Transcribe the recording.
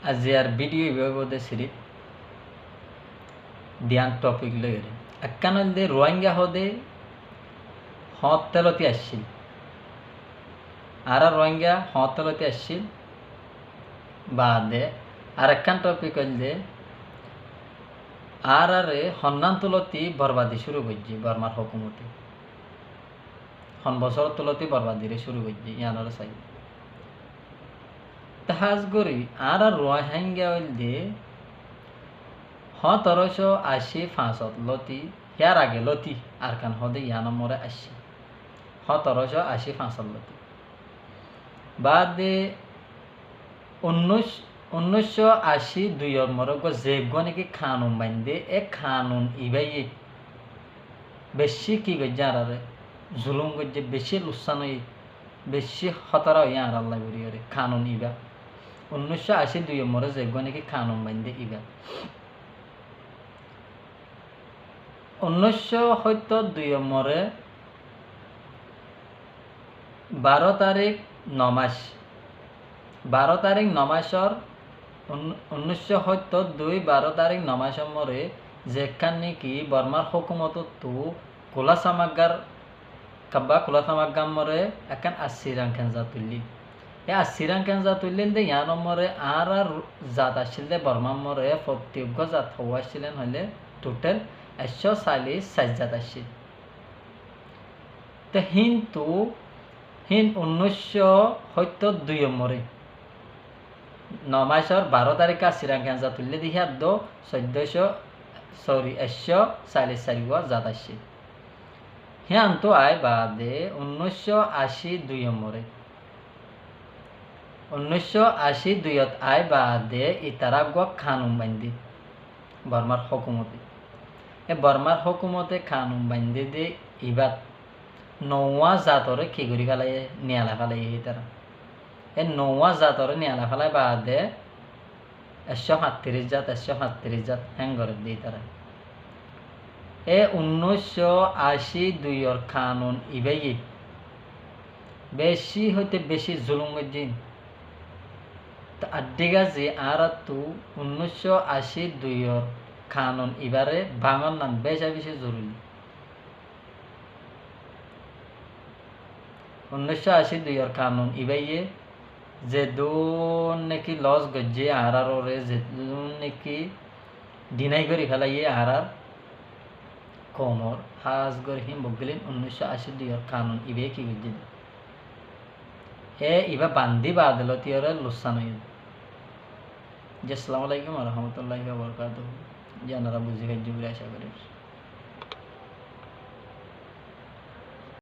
আজি আর ভিডিও ইবাবদে সিরি দিয়ান টপিক লইরে একখান দে রোহিঙ্গা হদে হত তেলতি আসছিল আর রোহিঙ্গা হত তেলতি আসছিল বাদে আর একখান টপিক হল যে আর হন্নান তুলতি বরবাদি শুরু করছি বর্মার হকুমতি হন বছর তুলতি বরবাদিরে শুরু করছি ইয়ানোর চাই তাহাজ গরি আর রোহিঙ্গা হইল দে 1785 লতি ইয়ার আগে লতি আর কান হদে ইয়া নম্বরে 1785 লতি বাদে 1982 মরগ যে নাকি খানুন বাইন্দে এ খানুন ইবাই বেশি কি গজ্জা আর জুলুম গজ্জে বেশি লুসান বেশি খতরা হইয়া আর আল্লাহ বরিয়রে খানুন ইবা 1982 মরে যে নাকি খানুন বাইন্দে ইবা 1972 মরে 12 তারিখ নমাস 12 তারিখ নমাসর 1972 12 তারিখ নমাসর মরে যেখান নাকি বর্মার হুকুমত তো কোলা সামাগার কাব্বা কোলা সামাগাম মরে একান আসিরাং কেঞ্জা তুললি এ আসিরাং কেঞ্জা তুললেন দে ইয়ার মরে আর জাত আসছিল দে বর্মা মরে প্রত্যেক জাত হওয়া ছিলেন হলে টোটাল 140 জাত আসছিল তো কিন্তু 1972 মরে নমাসর 12 তারিখে আসিরাং কেঞ্জা তুললে দেখি 144 জাত আসছিল হ্যাঁ তো আয় বাদে 1982 মরে 1982 আয় বাদে ইতারা খানুন বান্ধি বর্মার হকুমতে এ বর্মার হকুমতে খানুন বান্ধি দে ইবাদ নৌয়া জাতরে কি করি ফেলাই নিয়ালা ফেলাই তারা এ নৌয়া জাতরে নিয়ালা ফেলাই বাদে 137 জাত হ্যাঙ্গরে দিই তারা এ 1982 খানুন ইবাই বেশি হইতে বেশি জুলুম দিন আড্ডিগা যে আর তো 1982 খানুন এবারে ভাঙন নাম বেশি বেশি জরুরি 1982 খানুন ইবাইয়ে যে দুন নাকি লস গজ্জে আর ওরে যে দুন নাকি ডিনাই করি ফেলাইয়ে আর কমর হাজ গরহিম বগলিন 1982 খানুন ইবে কি গজ্জে এ ইবা বান্দি বাদলো তিয়রে লুসান হইল জি আসসালামু আলাইকুম ওয়া রাহমাতুল্লাহি ওয়া বারাকাতুহু জানারা বুঝি গাজ্জু আশা করি